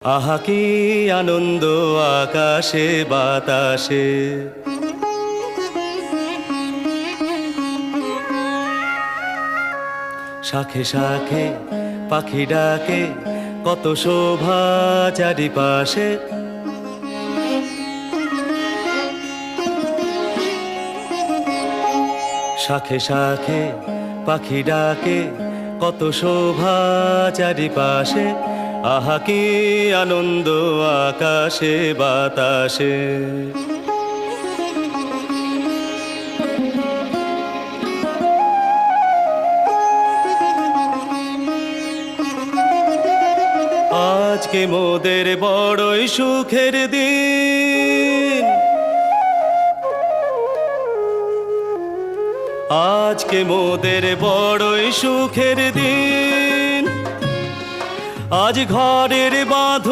আহা কি আনন্দ আকাশে বাতাসে, শাখে শাখে পাখি ডাকে, কত শোভা চারিপাশে। শাখে শাখে পাখি ডাকে, কত শোভা চারিপাশে। আহা কি আনন্দ আকাশে বাতাসে। আজকে মোদের বড়ই সুখের দিন, আজকে মোদের বড়ই সুখের দিন। আজ ঘরের বাঁধন